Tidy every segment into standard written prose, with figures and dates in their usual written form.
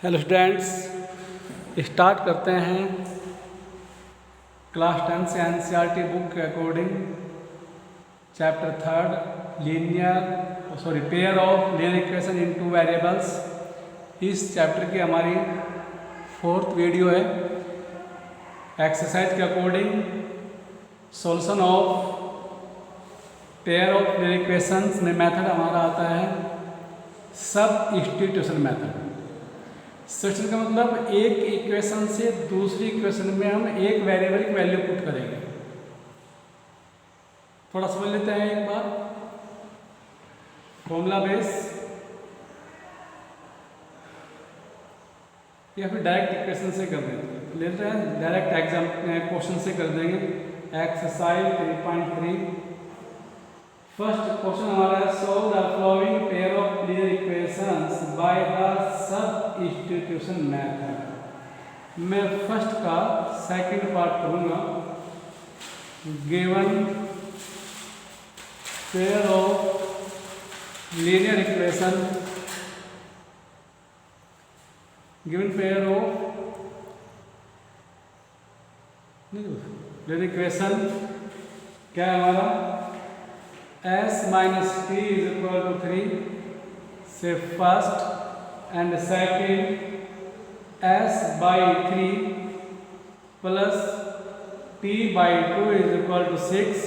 Hello students, start करते हैं class 10 से एनसीईआरटी बुक के according chapter 3 pair of linear equation in two variables. इस चैप्टर की हमारी 4th वीडियो है। एक्सरसाइज के according solution of pair of linear equations में मेथड हमारा आता है सबस्टिट्यूशन मेथड। सब्स्टिट्यूशन का मतलब एक इक्वेशन से दूसरी इक्वेशन में हम एक वेरिएबल की वैल्यू पुट करेंगे। थोड़ा समझ लेते हैं एक बार। फॉर्मूला बेस या फिर डायरेक्ट इक्वेशन से कर देंगे, लेते हैं डायरेक्ट एग्जाम क्वेश्चन से कर देंगे। एक्सरसाइज 3.3 फर्स्ट क्वेश्चन हमारा है, solve the following pair of linear equations by the substitution method. मैं फर्स्ट का सेकंड पार्ट करूंगा। Given pair of linear equation, given pair of linear equation क्या है हमारा, s minus t is equal to 3 से first and second s by 3 plus t by 2 is equal to 6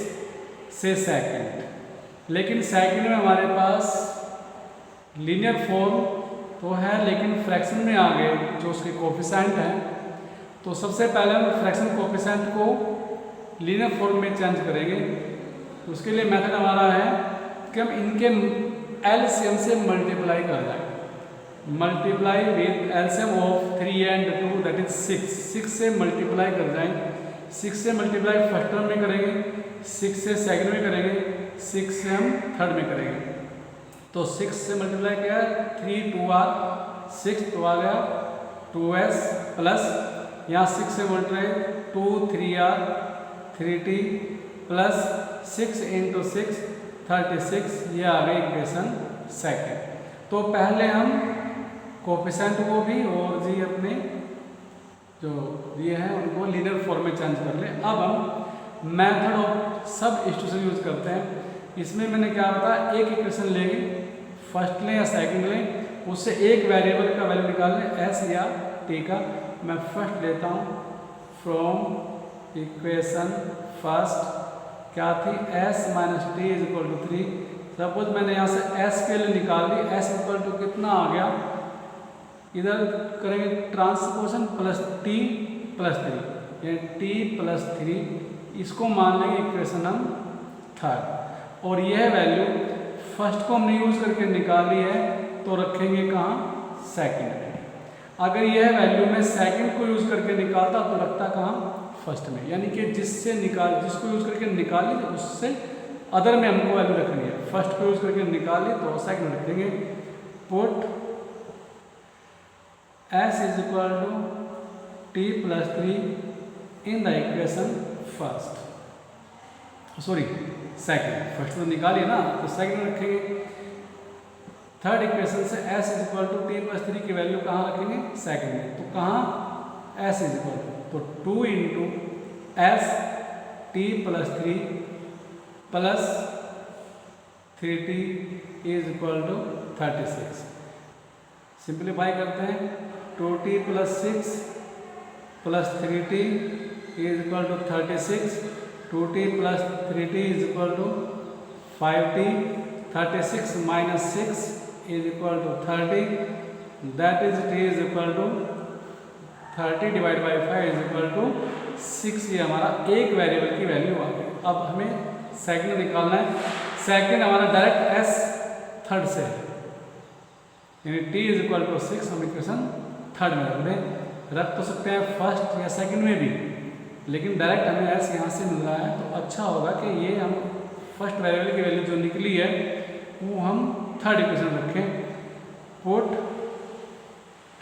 से second. लेकिन second में हमारे पास linear form तो है, लेकिन फ्रैक्शन में आ गए जो उसके कोफिशिएंट हैं। तो सबसे पहले हम फ्रैक्शन कोफिशिएंट को लीनियर फॉर्म में चेंज करेंगे। उसके लिए मेथड हमारा है कि हम इनके एलसीएम से मल्टीप्लाई कर जाएंगे। Multiply with LCM of 3 and 2 that is 6 से मल्टीप्लाई कर जाएंगे। 6 से मल्टीप्लाई फर्स्ट टर्म में करेंगे, 6 से सेकंड में करेंगे, 6 से हम थर्ड में करेंगे। तो 6 से मल्टीप्लाई किया 3 2 r 6 तो आ गया 2s प्लस यहाँ 6 से multiply 2 3 r 3t plus 6 into 6 36, ये आ गई इक्वेशन सेकेंड। तो पहले हम कोफिशिएंट को भी और जी अपने जो ये हैं उनको लीनियर फॉर्म में चेंज कर ले। अब हम मेथड ऑफ सबस्टिट्यूशन यूज करते हैं। इसमें मैंने क्या बताया, एक इक्वेशन लेंगे, फर्स्ट लें या सेकंड लें, उससे एक वेरिएबल का वैल्यू निकाल लें s या t का। मैं फर्स्ट लेता हूँ, फ्रॉम इक्वेशन फर्स्ट क्या थी, s minus t is equal to 3। Suppose मैंने यहाँ से s के लिए निकाल ली, s इक्वल टू कितना आ गया, इधर करेंगे ट्रांसपोजिशन प्लस t प्लस 3, ये t प्लस 3, इसको मान लेंगे इक्वेशन हम थर्ड। और यह वैल्यू फर्स्ट को हमने यूज करके निकाली है तो रखेंगे कहाँ, सेकंड में। अगर यह वैल्यू मैं सेकंड को यूज करके निकालता तो रखता कहाँ, फर्स्ट में। यानी कि जिसको यूज करके निकाली तो उससे अदर में हमको वैल्यू रखनी है। फर्स्ट को यूज करके निकाली तो सेकंड में रखेंगे। Put s is equal to t plus 3 in the equation first, second. First तो निकालिए ना, तो सेकंड में रखेंगे। थर्ड इक्वेशन से s is equal to t plus 3 की वैल्यू कहाँ रखेंगे, सेकंड में। तो कहाँ s इज इक्वल टू, तो 2 into s t plus 3 plus 3t is equal to 36। Simplify करते हैं, 2t plus 6 plus 3t is equal to 36, 2t plus 3t is equal to 5t, 36 minus 6 is equal to 30, that is t is equal to 30 divide by 5 is equal to 6। ये हमारा एक variable की value आ गई। अब हमें second निकालना है। Second हमारा डायरेक्ट s थर्ड से है, यानी t इज इक्वल टू 6 हम इक्वेशन थर्ड में रख तो सकते हैं फर्स्ट या सेकंड में भी, लेकिन डायरेक्ट हमें s यहाँ से मिल रहा है तो अच्छा होगा कि ये हम फर्स्ट वेरिएबल की वैल्यू जो निकली है वो हम थर्ड इक्वेशन रखें। Put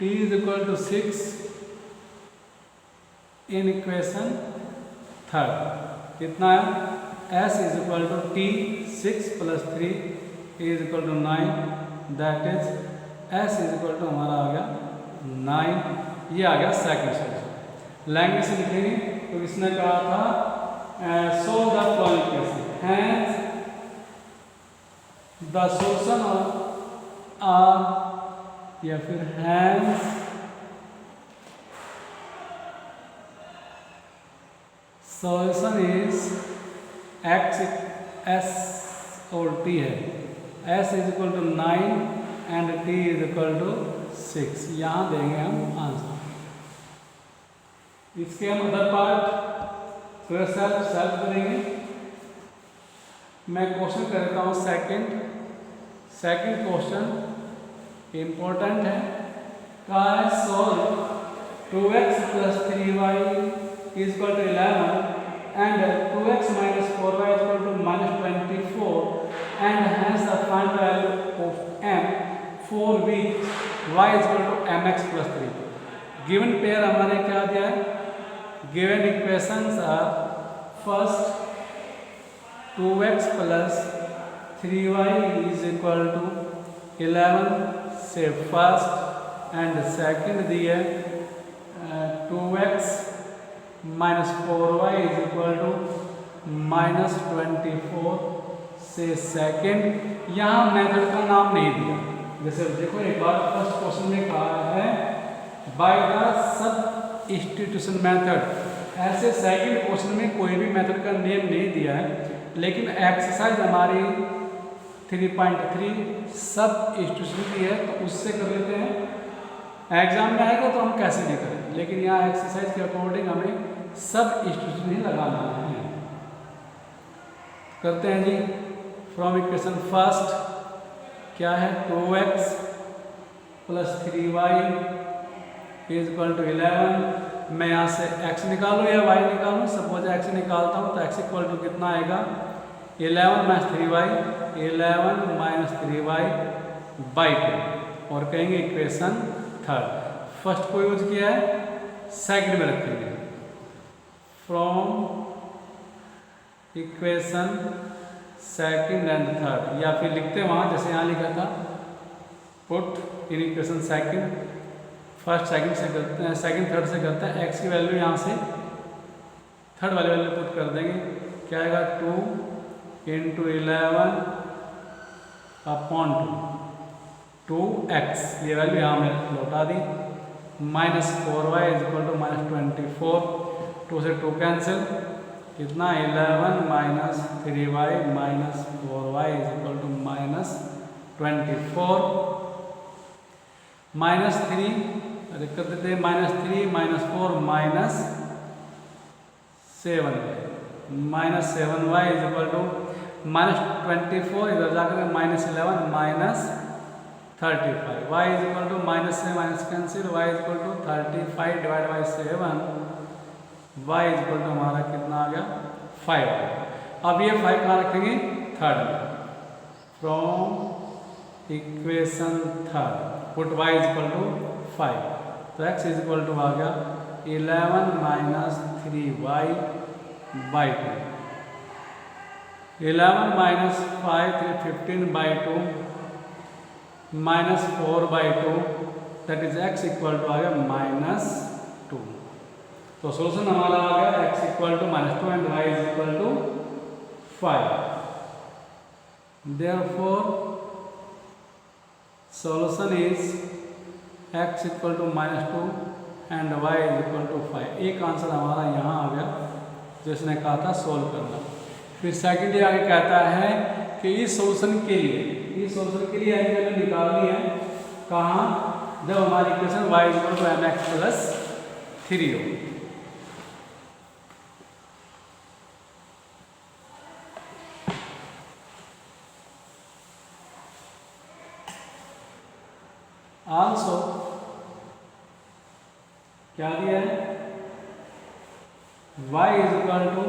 t is equal to 6 in equation third. कितना है, s is equal to t 6 plus 3 is equal to 9, that is s is equal to हमारा आ गया 9 ये आ गया सेकंड सोल्यूशन। लैंग्वेज से लिखेंगे तो इसने कहा था solve the following equation, hence the solution are, या फिर hence solution is x, s और टी है, s is equal to 9 and t is equal to 6। यहाँ देंगे हम आंसर। इसके हम अदर पार्ट थोड़ा सेल्फ करेंगे। मैं क्वेश्चन करता हूँ सेकंड क्वेश्चन इम्पोर्टेंट है। कहा है solve 2x + 3y is equal to 11 and 2x minus 4y is equal to -24 and hence the find value of m for which y is equal to mx plus 3। given pair हमारे क्या दिया है, given equations are first 2x plus 3y is equal to 11 से first and second दिया 2x minus 4y is equal to -24 से second. यहाँ method का नाम नहीं दिया। जैसे देखो एक बार फर्स्ट क्वेश्चन में कहा है बाय द सबस्टिट्यूशन मेथड, ऐसे सेकेंड क्वेश्चन में कोई भी मेथड का नेम नहीं दिया है, लेकिन एक्सरसाइज हमारी 3.3 सबस्टिट्यूशन की है तो उससे कर लेते हैं। एग्जाम में आएगा तो हम कैसे नहीं करें, लेकिन यहाँ एक्सरसाइज के अकॉर्डिंग हमें सबस्टिट्यूशन ही लगाना है। करते हैं जी। फ्रॉम इक्वेशन फर्स्ट क्या है, 2x + 3y is equal to 11। मैं यहाँ से x निकालूँ या y निकालूँ, सपोज x निकालता हूँ तो x इक्वल टू कितना आएगा 11 - 3y, 11 - 3y बाई 2 और कहेंगे इक्वेशन थर्ड। फर्स्ट को यूज किया है, सेकंड में रखेंगे। From equation second and third, या फिर लिखते हैं वहाँ जैसे यहाँ लिखा था put in equation second, first second से करते हैं, सेकंड थर्ड से करते हैं। x की वैल्यू यहाँ से थर्ड वाली वैल्यू पुट कर देंगे, क्या आएगा 2 × 11 अपॉन 2x, ये वैल्यू यहाँ में लौटा दी। -4y इज इक्वल टू -24, 2 से 2 कैंसिल, कितना 11 - 3y - 4y is equal to -24, -3 अरे कर देते हैं -3 - 4 -7y इज इक्वल टू -24, इधर जाकर -11 -35, y is equal to minus से minus cancel, y is equal to 35 divide by 7, y is equal to हमारा कितना आ गया 5। अब ये 5 कहाँ रखेंगे, थर्ड में। From equation third put y is equal to 5, तो x इज इक्वल टू आ गया 11 - 3y बाई 2, 11 - 5 3 15 बाई 2 -4/2, that is x equal to आ गया -2। तो सोल्यूशन हमारा आ गया x equal to -2 and y is equal to 5। Therefore solution is x equal to -2 and y is equal to 5। एक आंसर हमारा यहाँ आ गया जो इसने कहा था सोल्व करना। फिर सेकेंडली आगे कहता है कि इस सोल्यूशन के लिए आई वैल्यू निकालनी है कहाँ, जब हमारी equation y equal to mx plus 3 हो। आल्सो क्या दिया है, y is equal to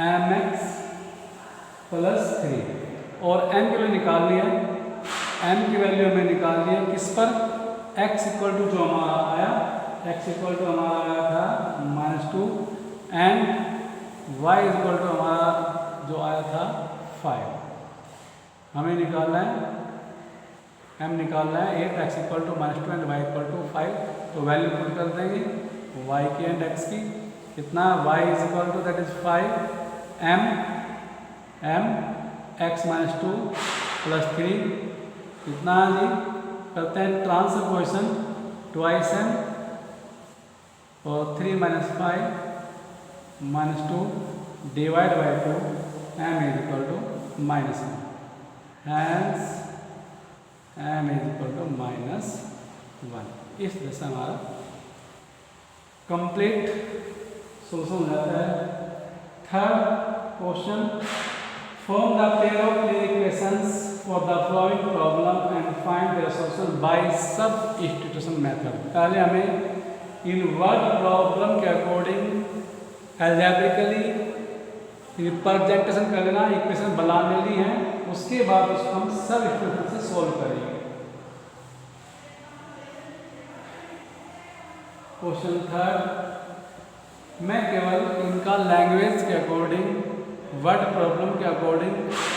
mx plus 3 और m की वैल्यू निकाल लिया। m की वैल्यू हमें निकाल लिया किस पर, x इक्वल टू जो हमारा आया, x इक्वल टू हमारा आया था -2 एंड y इक्वल टू हमारा जो आया था 5। हमें निकालना है m निकालना है 8x equal to -2 and y equal to 5, तो वैल्यू पुट कर देंगे y की एंड x की। कितना y is equal to that is 5 m x -2 + 3 कितना है जी, करते हैं ट्रांसपोजिशन, ट्वाइस m और 3 - 5 -2 divide by 2 m is equal to -1, hence m is equal to -1। इस तरह से हमारा कंप्लीट सोल्यूशन हो जाता है। Third question, form the pair of linear equations for the following problem and find their solution bye substitution method. पहले हमें इन word problem के अकॉर्डिंग एल्जेब्रिकली रिप्रेजेंटेशन कर लेना, इक्वेशन बना लेनी है, उसके बाद उसको हम सब्स्टिट्यूशन से सॉल्व करेंगे। क्वेश्चन थर्ड, मैं केवल इनका लैंग्वेज के अकॉर्डिंग, वर्ड प्रॉब्लम के अकॉर्डिंग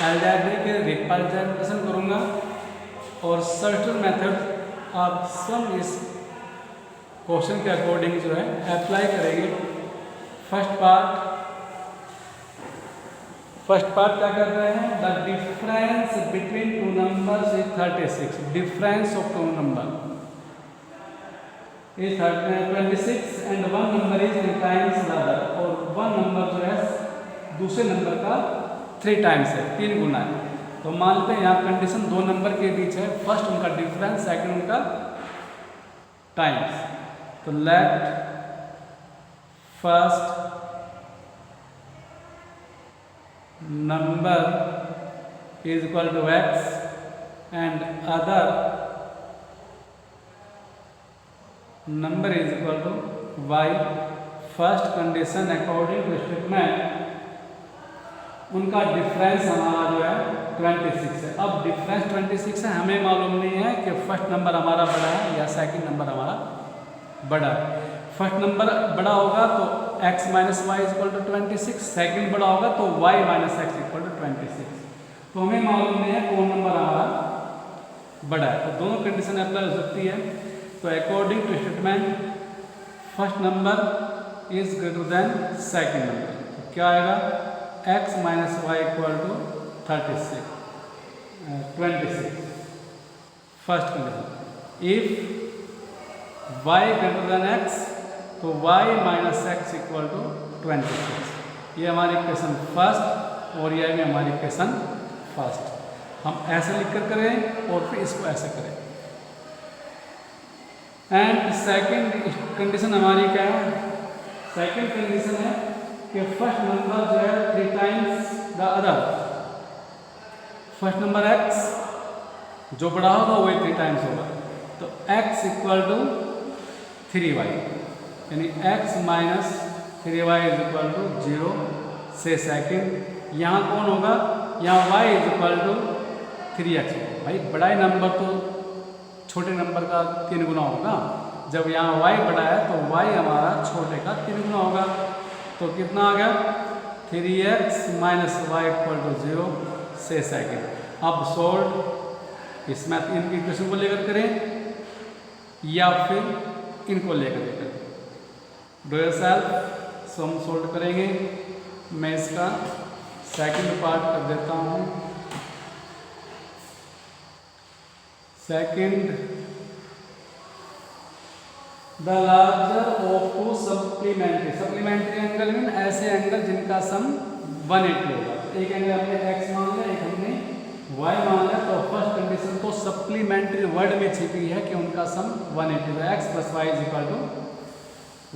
एल्जेब्रिक रिप्रेजेंटेशन करूंगा और सब्स्टिट्यूशन मेथड आप सब इस क्वेश्चन के अकॉर्डिंग जो है अप्लाई करेंगे। फर्स्ट पार्ट क्या कर रहे हैं, the difference between two numbers is 36, difference of two number is 26 and one number is 3 times the other, और वन नंबर जो है दूसरे नंबर का 3 टाइम्स है, 3 गुना है। तो मान लेते हैं यहाँ कंडीशन 2 नंबर के बीच है, फर्स्ट उनका डिफरेंस, सेकंड उनका टाइम्स। तो let first number is equal to x and other number is equal to y। First condition according to statement उनका डिफरेंस हमारा जो है 26 है। अब डिफरेंस 26 है, हमें मालूम नहीं है कि फर्स्ट नंबर हमारा बड़ा है या सेकंड नंबर हमारा बड़ा है। फर्स्ट नंबर बड़ा होगा तो x - y equal to 26, second बड़ा होगा तो y - x इक्वल टू 26। तो हमें मालूम नहीं है कौन नंबर हमारा बड़ा है, तो दोनों कंडीशन अप्लाई हो सकती है। तो according to statement first number is greater than second number, तो क्या आएगा, x - y equal to 26 first condition. If y greater than x तो y - x इक्वल टू 26। ये हमारी इक्वेशन फर्स्ट और ये भी हमारी इक्वेशन फर्स्ट। हम ऐसे लिखकर करें और फिर इसको ऐसे करें। एंड सेकंड कंडीशन हमारी क्या है, सेकंड कंडीशन है कि फर्स्ट नंबर जो है 3 times the other, first number x जो बड़ा होगा वही 3 टाइम्स होगा, तो x इक्वल टू 3y, यानी x - 3y is equal to 0 से सेकंड। यहाँ कौन होगा, यहाँ y is equal to 3x। भाई बड़ा ही नंबर तो छोटे नंबर का 3 गुना होगा, जब यहाँ y बड़ा है तो y हमारा छोटे का 3 गुना होगा। तो कितना आ गया, 3x - y इक्वल टू 0 से सेकंड। अब सोल्व, इसमें इनकी इक्वेशन को लेकर करें या फिर इनको लेकर करें, डू योरसेल्फ। सो हम सोल्व करेंगे। मैं इसका सेकंड पार्ट कर देता हूँ। Second, the larger of two supplementary angle mean ऐसे एंगल जिनका सम 180 होगा। एक एंगल हमने x मान लिया, एक हमने y मान लिया, तो फर्स्ट कंडीशन तो सप्लीमेंट्री वर्ड में छिपी है कि उनका सम 180 है, x + y is equal to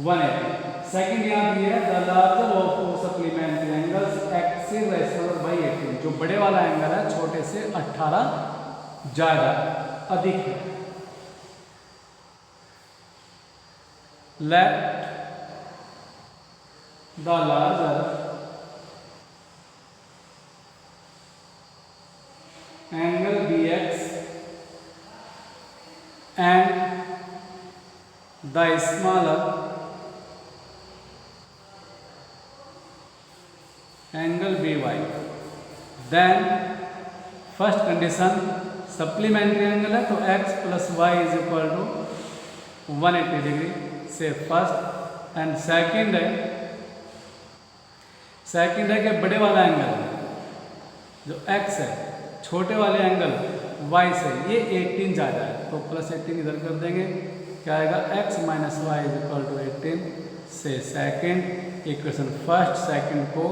180। Second यहाँ दिया है the larger of two supplementary angles exceeds रेशनल बाई 18, जो बड़े वाला एंगल है छोटे से 18 ज्यादा अधिक है। Let the larger angle bx and the smaller angle by, then first condition supplementary angle है तो x plus y is equal to 180 degree से फर्स्ट। एंड सेकंड है कि बड़े वाला एंगल जो x है, छोटे वाले एंगल y से ये 18 ज़्यादा है तो प्लस 18 इधर कर देंगे, क्या आएगा x minus y is equal to 18 से सेकंड इक्वेशन फर्स्ट सेकंड को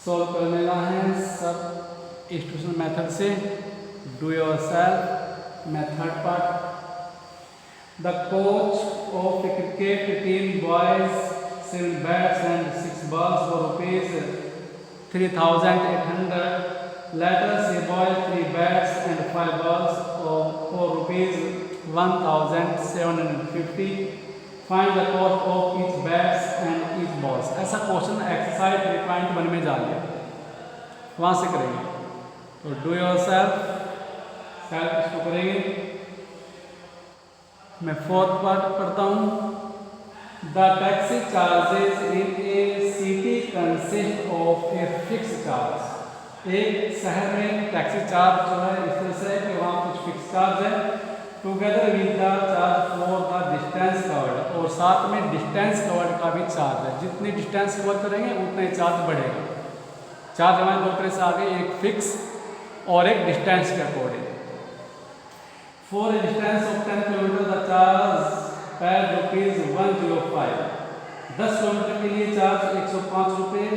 सॉल्व करने का है सब्स्टिट्यूशन मेथड से। Do yourself method part. The coach of a cricket team buys 7 bats and 6 balls for rupees 3,800. Let us say boys 3 bats and 5 balls for rupees 1,750. Find the cost of each bats and each balls. ऐसा question exercise 3.1 में डाल दिया, वहाँ से करेंगे। तो do yourself इसको करेंगे। मैं फोर्थ पार्ट पढ़ता हूँ। The taxi charges in A city consist of a fix charge. एक शहर में टैक्सी चार्ज जो है इस तरह से कि वहाँ कुछ फिक्स चार्ज है together with the charge for the distance covered, और साथ में डिस्टेंस कवर्ड का भी चार्ज है। जितनी डिस्टेंस कवर करेंगे उतना ही चार्ज बढ़ेगा। चार्ज हमारे दो तरह से आ गए, एक फिक्स और एक डिस्टेंस के according. For a distance of 10 kilometre the charge per rupees 105। 10 kilometre के लिए चार्ज 105 रुपये।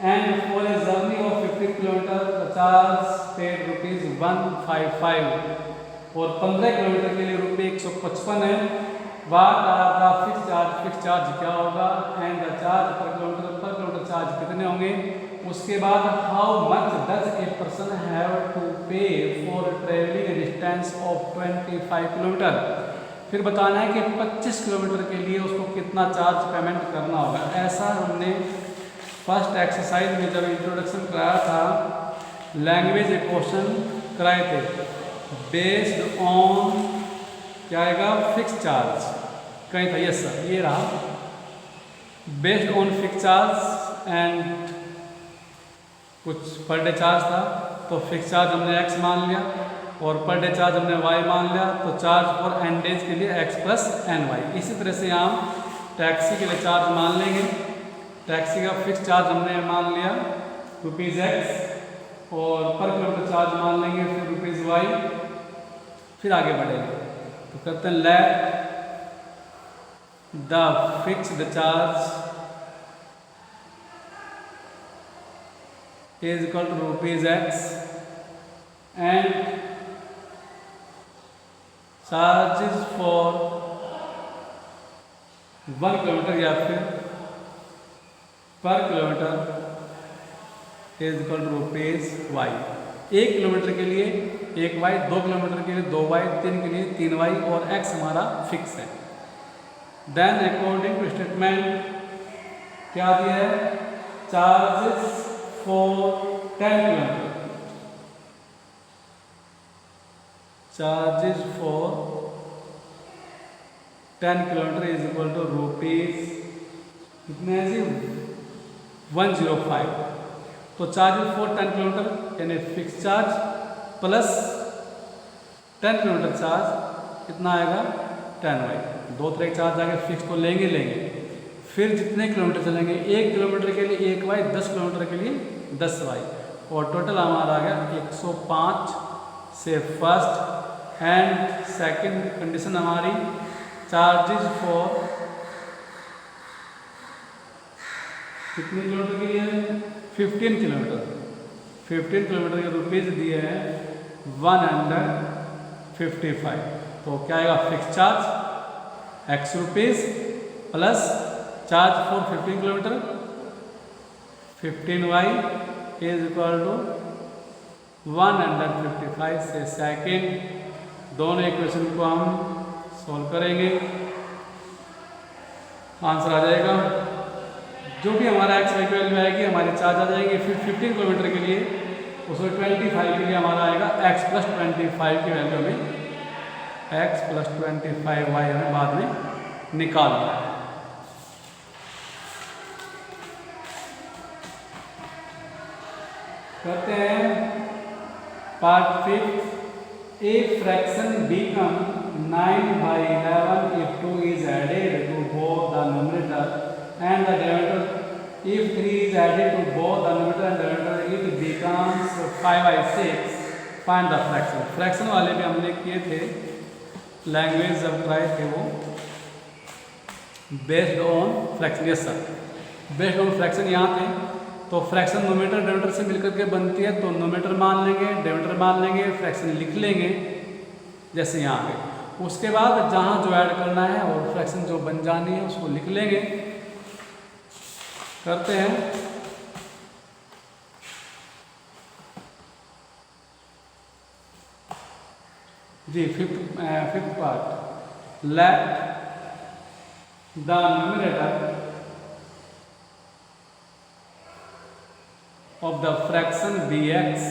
And for a journey of 50 kilometre the charge paid rupees 155। और 15 किलोमीटर के लिए रुपये 155 है। What are the fix charge क्या होगा and the charge per kilometre charge कितने होंगे। उसके बाद how much does a person have to pay for travelling A distance of 25 kilometre. फिर बताना है कि 25 किलोमीटर के लिए उसको कितना चार्ज पेमेंट करना होगा। ऐसा हमने फर्स्ट एक्सरसाइज में जब इंट्रोडक्शन कराया था, लैंग्वेज क्वेश्चन कराए थे बेस्ड ऑन क्या आएगा, फिक्स चार्ज कहीं था। यस सर, ये रहा based on fix charge and कुछ पर डे चार्ज था। तो फिक्स चार्ज हमने x मान लिया और पर डे चार्ज हमने y मान लिया। तो चार्ज फॉर n डेज के लिए x प्लस एन वाई। इसी तरह से हम टैक्सी के लिए चार्ज मान लेंगे। टैक्सी का फिक्स चार्ज हमने मान लिया रुपीज़ x और पर किलोमीटर चार्ज मान लेंगे फिर रुपीज़ y। फिर आगे बढ़ेंगे तो करते हैं let the fixed charge is equal to rupees x and charges for 1 kilometre या फिर पर kilometre is equal to rupees y। 1 kilometre के लिए 1 y, 2 किलोमीटर के लिए 2 y, 3 के लिए 3 y और x हमारा फिक्स है। देन अकॉर्डिंग टू स्टेटमेंट क्या दिया है, charges for 10 kilometer, charges for 10 kilometer is equal to rupees कितने हैं जी 105। तो चार्जेस फॉर 10 किलोमीटर यानी fix charge plus 10 kilometre charge कितना आएगा 10y। दो तरह के चार्ज आएंगे, फिक्स तो लेंगे। फिर जितने किलोमीटर चलेंगे 1 किलोमीटर के लिए 1y, 10 किलोमीटर के लिए 10y और टोटल हमारा आ गया 105 से फर्स्ट। एंड सेकंड कंडीशन हमारी चार्जेस फॉर कितने किलोमीटर के लिए 15 किलोमीटर के रुपीज़ दिए हैं 155। तो क्या आएगा fix charge x rupees plus charge for 15 kilometre 15y is equal to 155 से सेकंड। दोनों इक्वेशन को हम सॉल्व करेंगे, आंसर आ जाएगा। जो भी हमारा x की वैल्यू आएगी हमारी चार्ज आ जाएगी। फिर 15 किलोमीटर के लिए उसमें 25 के लिए हमारा आएगा x प्लस 25 की वैल्यू में x प्लस 25y हमें बाद में निकालना है। करते हैं Part fifth. A fraction become 9/11 if 2 is added to both the numerator and the denominator. If 3 is added to both the numerator and denominator, it becomes 5/6. Find the fraction. Fraction वाले भी हमने किए थे, लैंग्वेज जब try थे वो based on fraction. Yes sir, based on fraction यहाँ थे। तो फ्रैक्शन नोमीटर डिनोमीटर से मिलकर के बनती है, तो नोमीटर मान लेंगे, डिनोमीटर मान लेंगे, फ्रैक्शन लिख लेंगे जैसे यहाँ पे। उसके बाद जहाँ जो ऐड करना है और फ्रैक्शन जो बन जानी है उसको लिख लेंगे। करते हैं। जी fifth part. Let the numerator of the fraction bx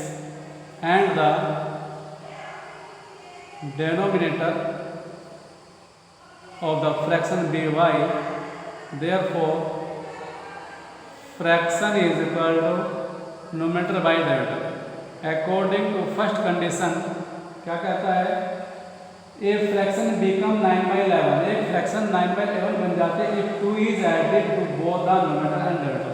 and the denominator of the fraction by, therefore fraction is equal to numerator by denominator according to first condition। क्या कहता है? a fraction become 9/11, एक fraction 9/11 बन जाते if 2 is added to both the numerator and denominator।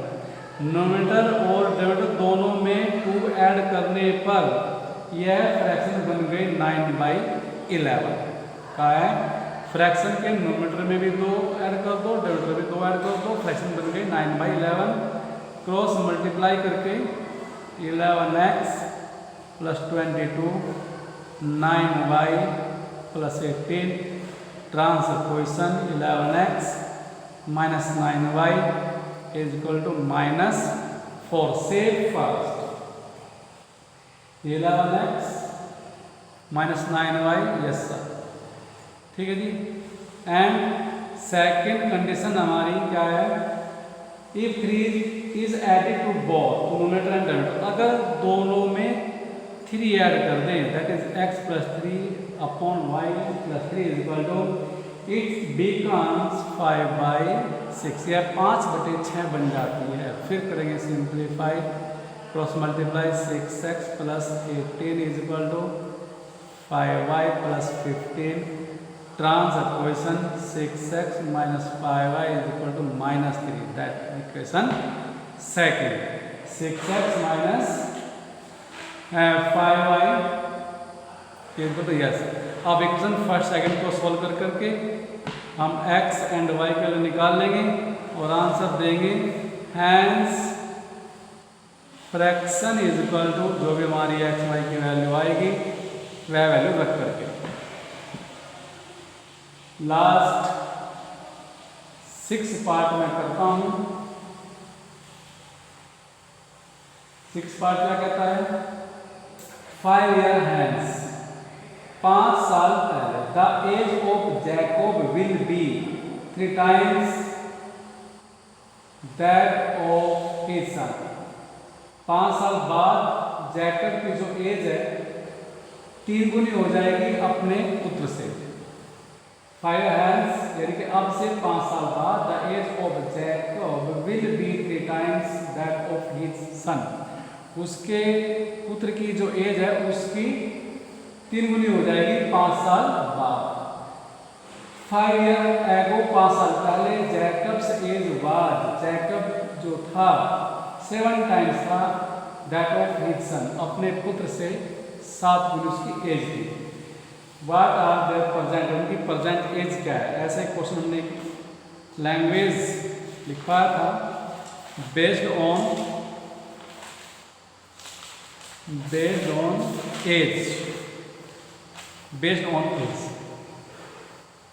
नोमीटर और denominator दोनों में 2 add करने पर यह फ्रैक्शन बन गई 9/11 का है। फ्रैक्शन के नोमीटर में भी 2 ऐड कर दो, डिनोमीटर में 2 ऐड कर दो, फ्रैक्शन बन गई 9/11। क्रॉस मल्टीप्लाई करके 11x + 22 9y + 18 transposition 11x - 9y is equal to -4। save first 11x - 9y। yes sir, ठीक है जी। एंड सेकेंड कंडीशन हमारी क्या है? if 3 is added to both numerator and denominator, अगर दोनों में 3 ऐड कर दें, that is x + 3 upon y + 3 is equal to it becomes 5/6। यह 5/6 बन जाती है। फिर करेंगे simplify, cross multiply 6x + 18 is equal to 5y + 15 transposition 6x - 5y is equal to -3। That equation second. 6x - 5y equal to yes. अब equation first second को solve कर करके हम x एंड y के लिए निकाल लेंगे और आंसर देंगे। Hence fraction is equal to जो भी हमारी x y की वैल्यू आएगी वह वैल्यू रख करके। लास्ट 6 पार्ट में करता हूं। 6 पार्ट क्या कहता है? 5 year hence, 5 साल पहले, the age of Jacob will be 3 times that of his son. 5 साल बाद जैकब की जो एज है 3 गुनी हो जाएगी अपने पुत्र से। 5 hands यानी कि अब से 5 साल बाद the age of Jacob will be 3 times that of his son. उसके पुत्र की जो एज है उसकी 3 गुनी हो जाएगी 5 साल बाद। 5 year ago, 5 साल पहले, जैकब्स एज वाज, जैकब जो था 7 times था दैट ऑफ हिज सन, अपने पुत्र से 7 गुनी उसकी एज थी। व्हाट आर देयर प्रेजेंट, उनकी प्रेजेंट एज क्या है? ऐसा एक क्वेश्चन हमने लैंग्वेज लिखवाया था। Based on age, based on age.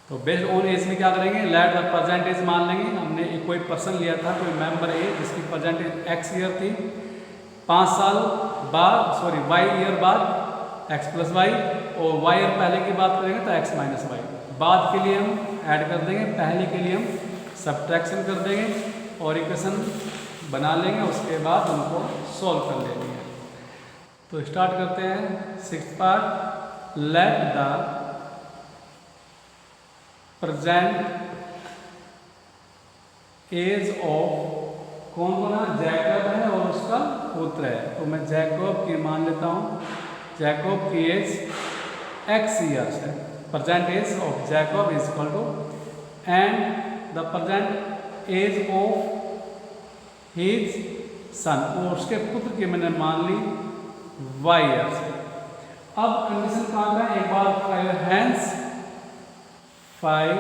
तो बेस्ड ऑन एज में क्या करेंगे? लेट द परसेंटेज मान लेंगे। हमने एक कोई पर्सन लिया था, कोई मेंबर ए, जिसकी परसेंटेज x ईयर थी। 5 साल बाद, सॉरी y ईयर बाद x + y, और y ईयर पहले की बात करेंगे तो x - y। बाद के लिए हम ऐड कर देंगे, पहले के लिए हम सब्ट्रैक्शन कर देंगे और इक्वेशन बना लेंगे। उसके बाद उनको सॉल्व कर लेंगे। तो स्टार्ट करते हैं 6th part. Let the present age of, कौन बना? जैकब है और उसका पुत्र है। तो मैं जैकब की मान लेता हूँ जैकब की एज x ईयर्स है, present age of Jacob is equal to, and the present age of his son, और उसके पुत्र की मैंने मान ली y ईयर्स है। अब कंडीशन कहाँ का है, एक बार 5 हैंस 5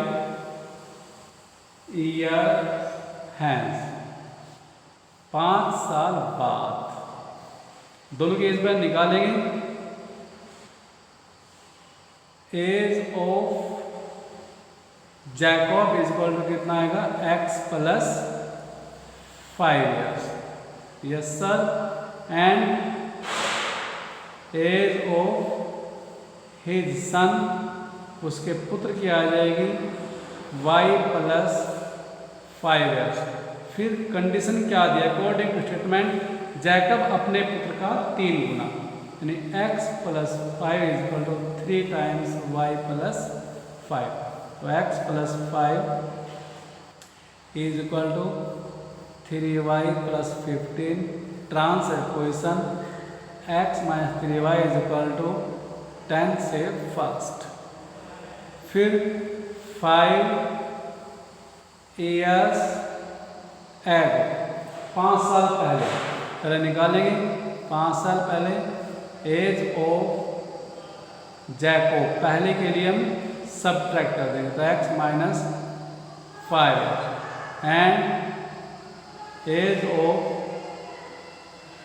ईयर हैंस, 5 साल बाद दोनों की एज पर निकालेंगे। Age of Jacob is equal to कितना आएगा, x plus 5 years, yes sir, and age of his son, उसके पुत्र की आ जाएगी y प्लस 5 ईयर्स। फिर कंडीशन क्या दिया, अकॉर्डिंग टू स्टेटमेंट जैकब अपने पुत्र का 3 गुना, यानी x plus 5 is equal to 3 times y plus 5, तो x plus 5 is equal to 3y plus 15, transposition x minus 3y is equal to 10 से फर्स्ट। फिर 5 ईयर्स एगो, 5 साल पहले निकालेंगे, 5 साल पहले एज ऑफ जैकब, पहले के लिए हम सबट्रैक्ट कर देंगे, तो x minus 5 and age of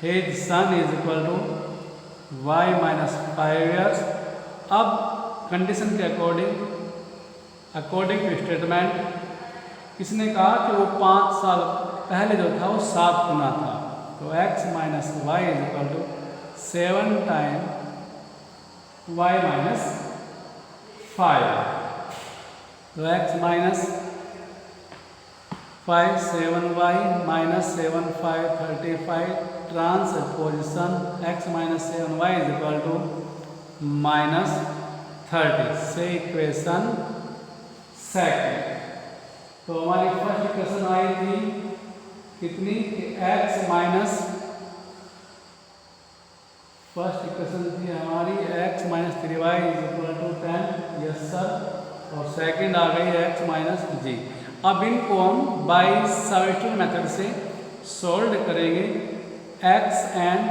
his son is equal to y minus 5 years. अब कंडीशन के अकॉर्डिंग टू स्टेटमेंट इसने कहा कि वो 5 साल पहले जो था वो 7 गुना था, तो x minus y is equal to 7 time y minus 5, तो x minus 5 7y minus 7 5 35, transposition x minus 7y is equal to minus 30 से इक्वेशन सेकंड। तो हमारी फर्स्ट इक्वेशन आई थी कितनी, कि x माइनस, फर्स्ट इक्वेशन थी हमारी x minus 3y is equal to 10, yes sir, और सेकंड आ गई x माइनस g। अब इनको हम बाय सब्स्टिट्यूशन मेथड से सोल्व करेंगे, x एंड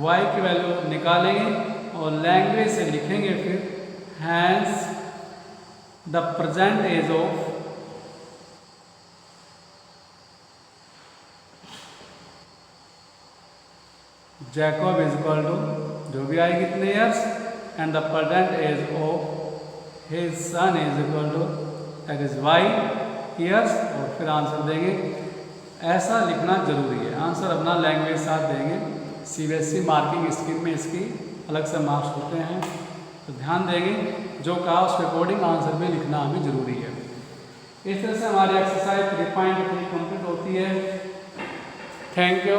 y की वैल्यू निकालेंगे और लैंग्वेज से लिखेंगे। फिर hence the present age of Jacob is equal to, जो भी आएगी कितने years, and the present age of his son is equal to that is y years, और फिर आंसर देंगे। ऐसा लिखना जरूरी है, आंसर अपना लैंग्वेज साथ देंगे। CBSE मार्किंग स्कीम में इसकी अलग से मार्क्स होते हैं, तो ध्यान देंगे, जो कहा उसके अकॉर्डिंग आंसर भी लिखना हमें जरूरी है। इस तरह से हमारी एक्सरसाइज 3.3 कंप्लीट होती है। Thank you.